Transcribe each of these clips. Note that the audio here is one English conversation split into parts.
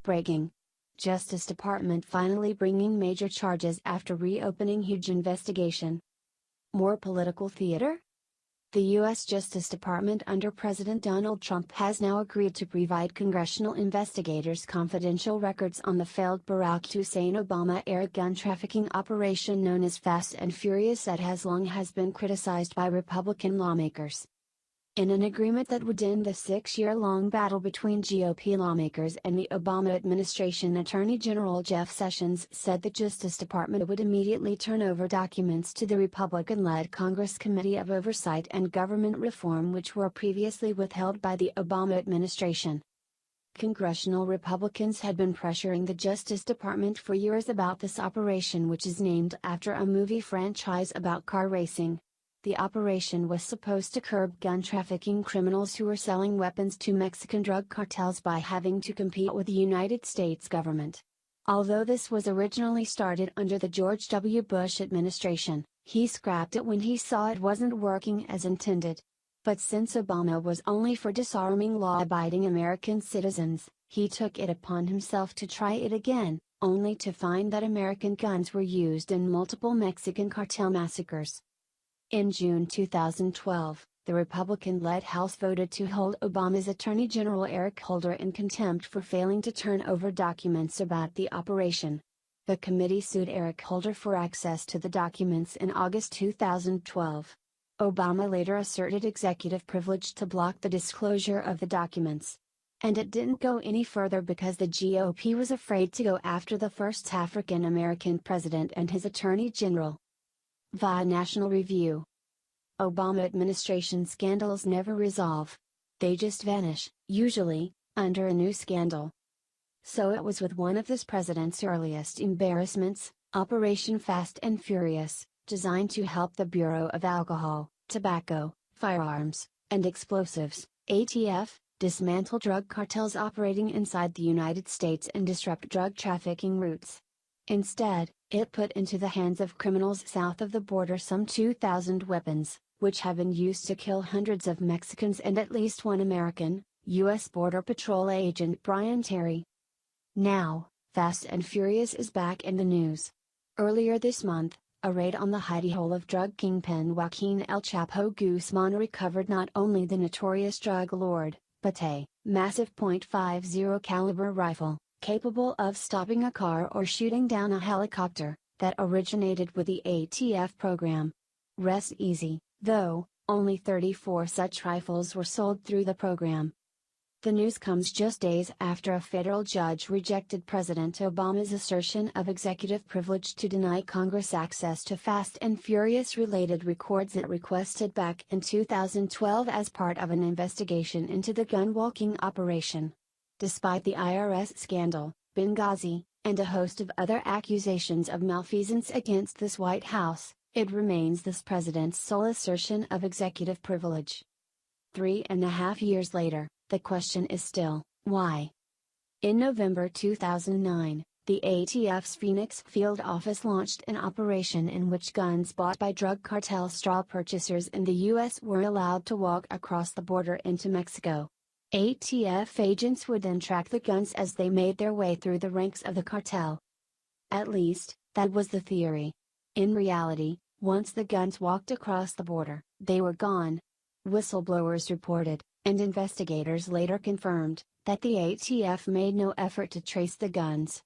Breaking. Justice Department finally bringing major charges after reopening huge investigation. More political theater? The U.S. Justice Department under President Donald Trump has now agreed to provide congressional investigators confidential records on the failed Barack Hussein Obama-era gun trafficking operation known as Fast and Furious that has long been criticized by Republican lawmakers. In an agreement that would end the 6-year-long battle between GOP lawmakers and the Obama administration, Attorney General Jeff Sessions said the Justice Department would immediately turn over documents to the Republican-led Congress Committee of Oversight and Government Reform which were previously withheld by the Obama administration. Congressional Republicans had been pressuring the Justice Department for years about this operation, which is named after a movie franchise about car racing. The operation was supposed to curb gun trafficking criminals who were selling weapons to Mexican drug cartels by having to compete with the United States government. Although this was originally started under the George W. Bush administration, he scrapped it when he saw it wasn't working as intended. But since Obama was only for disarming law-abiding American citizens, he took it upon himself to try it again, only to find that American guns were used in multiple Mexican cartel massacres. In June 2012, the Republican-led House voted to hold Obama's Attorney General Eric Holder in contempt for failing to turn over documents about the operation. The committee sued Eric Holder for access to the documents in August 2012. Obama later asserted executive privilege to block the disclosure of the documents. And it didn't go any further because the GOP was afraid to go after the first African-American president and his Attorney General. Via National Review. Obama administration scandals never resolve. They just vanish, usually, under a new scandal. So it was with one of this president's earliest embarrassments, Operation Fast and Furious, designed to help the Bureau of Alcohol, Tobacco, Firearms, and Explosives, ATF, dismantle drug cartels operating inside the United States and disrupt drug trafficking routes. Instead, it put into the hands of criminals south of the border some 2,000 weapons, which have been used to kill hundreds of Mexicans and at least one American, U.S. Border Patrol agent Brian Terry. Now, Fast and Furious is back in the news. Earlier this month, a raid on the hidey hole of drug kingpin Joaquin El Chapo Guzman recovered not only the notorious drug lord, but a massive .50 caliber rifle, capable of stopping a car or shooting down a helicopter, that originated with the ATF program. Rest easy, though, only 34 such rifles were sold through the program. The news comes just days after a federal judge rejected President Obama's assertion of executive privilege to deny Congress access to Fast and Furious-related records it requested back in 2012 as part of an investigation into the gun-walking operation. Despite the IRS scandal, Benghazi, and a host of other accusations of malfeasance against this White House, it remains this president's sole assertion of executive privilege. 3.5 years later, the question is still, why? In November 2009, the ATF's Phoenix field office launched an operation in which guns bought by drug cartel straw purchasers in the U.S. were allowed to walk across the border into Mexico. ATF agents would then track the guns as they made their way through the ranks of the cartel. At least, that was the theory. In reality, once the guns walked across the border, they were gone. Whistleblowers reported, and investigators later confirmed, that the ATF made no effort to trace the guns.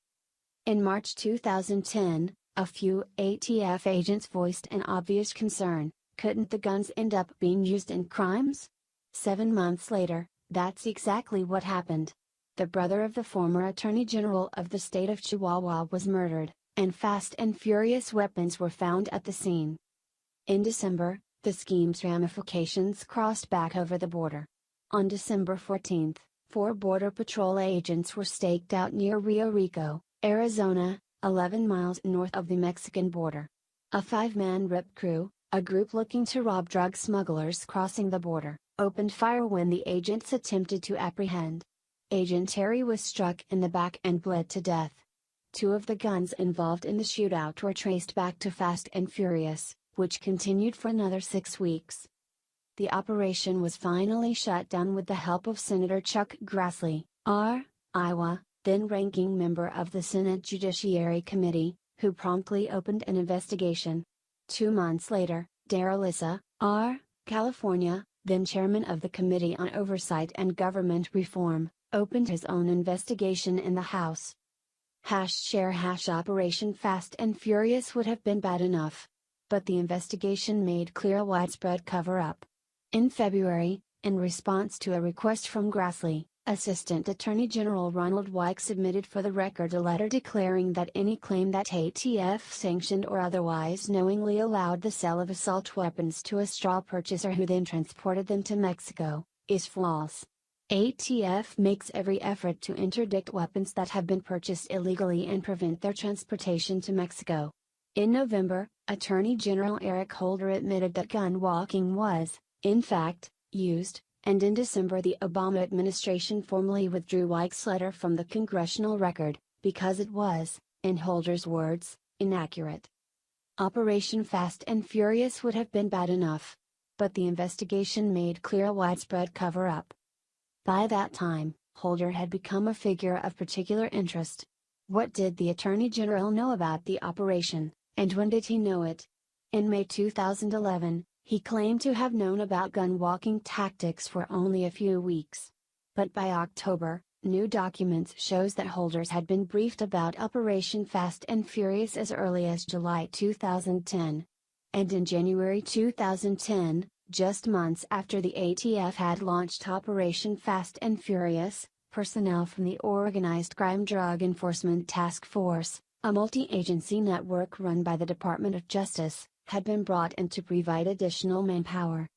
In March 2010, a few ATF agents voiced an obvious concern: couldn't the guns end up being used in crimes? 7 months later, that's exactly what happened. The brother of the former Attorney General of the state of Chihuahua was murdered, and Fast and Furious weapons were found at the scene. In December, the scheme's ramifications crossed back over the border. On December 14, 4 Border Patrol agents were staked out near Rio Rico, Arizona, 11 miles north of the Mexican border. A 5-man RIP crew, a group looking to rob drug smugglers crossing the border, opened fire when the agents attempted to apprehend. Agent Terry was struck in the back and bled to death. 2 of the guns involved in the shootout were traced back to Fast and Furious, which continued for another 6 weeks. The operation was finally shut down with the help of Senator Chuck Grassley, R. Iowa, then ranking member of the Senate Judiciary Committee, who promptly opened an investigation. 2 months later, Darrell Issa, R., California, then chairman of the Committee on Oversight and Government Reform, opened his own investigation in the House. Operation Fast and Furious would have been bad enough. But the investigation made clear a widespread cover-up. In February, in response to a request from Grassley, Assistant Attorney General Ronald Weick submitted for the record a letter declaring that any claim that ATF sanctioned or otherwise knowingly allowed the sale of assault weapons to a straw purchaser who then transported them to Mexico, is false. ATF makes every effort to interdict weapons that have been purchased illegally and prevent their transportation to Mexico. In November, Attorney General Eric Holder admitted that gun walking was, in fact, used, and in December the Obama administration formally withdrew Weick's letter from the congressional record, because it was, in Holder's words, inaccurate. Operation Fast and Furious would have been bad enough. But the investigation made clear a widespread cover-up. By that time, Holder had become a figure of particular interest. What did the Attorney General know about the operation, and when did he know it? In May 2011, he claimed to have known about gun-walking tactics for only a few weeks. But by October, new documents shows that Holders had been briefed about Operation Fast and Furious as early as July 2010. And in January 2010, just months after the ATF had launched Operation Fast and Furious, personnel from the Organized Crime Drug Enforcement Task Force, a multi-agency network run by the Department of Justice, had been brought in to provide additional manpower.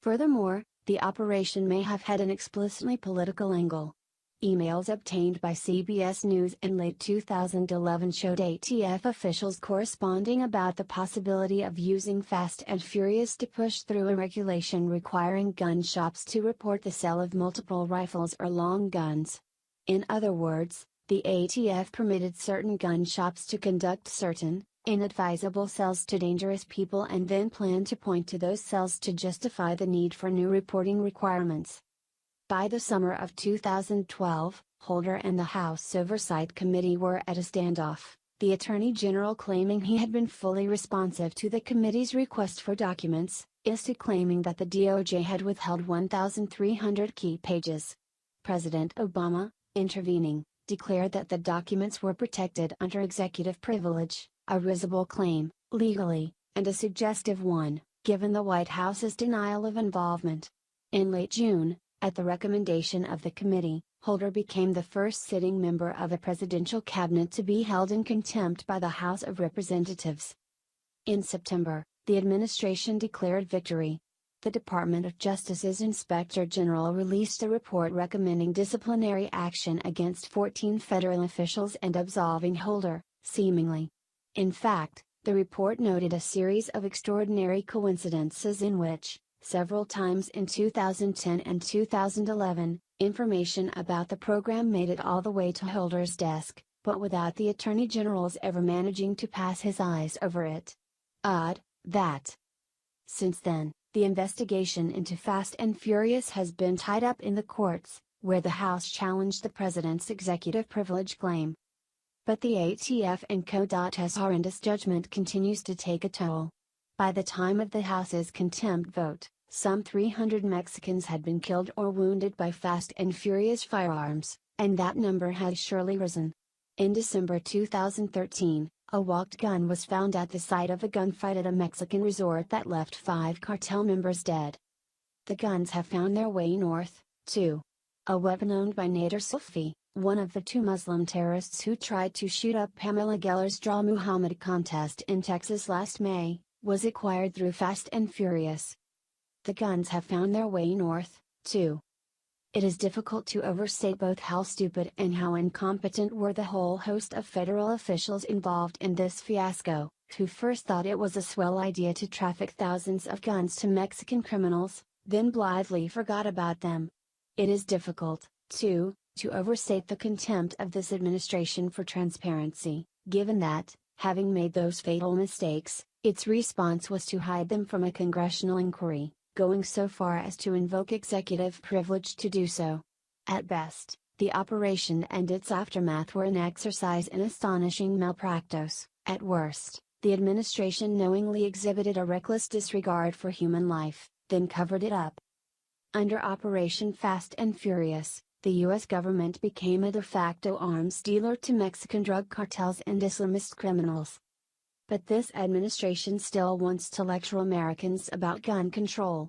Furthermore, the operation may have had an explicitly political angle. Emails obtained by CBS News in late 2011 showed ATF officials corresponding about the possibility of using Fast and Furious to push through a regulation requiring gun shops to report the sale of multiple rifles or long guns. In other words, the ATF permitted certain gun shops to conduct certain, inadvisable sales to dangerous people and then planned to point to those sales to justify the need for new reporting requirements. By the summer of 2012, Holder and the House Oversight Committee were at a standoff, the Attorney General claiming he had been fully responsive to the committee's request for documents, Issa claiming that the DOJ had withheld 1,300 key pages. President Obama, intervening, declared that the documents were protected under executive privilege, a risible claim, legally, and a suggestive one, given the White House's denial of involvement. In late June, at the recommendation of the committee, Holder became the first sitting member of a presidential cabinet to be held in contempt by the House of Representatives. In September, the administration declared victory. The Department of Justice's Inspector General released a report recommending disciplinary action against 14 federal officials and absolving Holder, seemingly. In fact, the report noted a series of extraordinary coincidences in which, several times in 2010 and 2011, information about the program made it all the way to Holder's desk, but without the Attorney General's ever managing to pass his eyes over it. Odd, that. Since then, the investigation into Fast and Furious has been tied up in the courts, where the House challenged the president's executive privilege claim. But the ATF and Co.'s horrendous judgment continues to take a toll. By the time of the House's contempt vote, some 300 Mexicans had been killed or wounded by Fast and Furious firearms, and that number has surely risen. In December 2013, a walked gun was found at the site of a gunfight at a Mexican resort that left 5 cartel members dead. The guns have found their way north, too. A weapon owned by Nader Sofi, one of the 2 Muslim terrorists who tried to shoot up Pamela Geller's Draw Muhammad contest in Texas last May, was acquired through Fast and Furious. The guns have found their way north, too. It is difficult to overstate both how stupid and how incompetent were the whole host of federal officials involved in this fiasco, who first thought it was a swell idea to traffic thousands of guns to Mexican criminals, then blithely forgot about them. It is difficult, too, to overstate the contempt of this administration for transparency, given that, having made those fatal mistakes, its response was to hide them from a congressional inquiry, going so far as to invoke executive privilege to do so. At best, The operation and its aftermath were an exercise in astonishing malpractice. At worst, the administration knowingly exhibited a reckless disregard for human life, then covered it up. Under Operation Fast and Furious, the U.S. government became a de facto arms dealer to Mexican drug cartels and Islamist criminals. But this administration still wants to lecture Americans about gun control.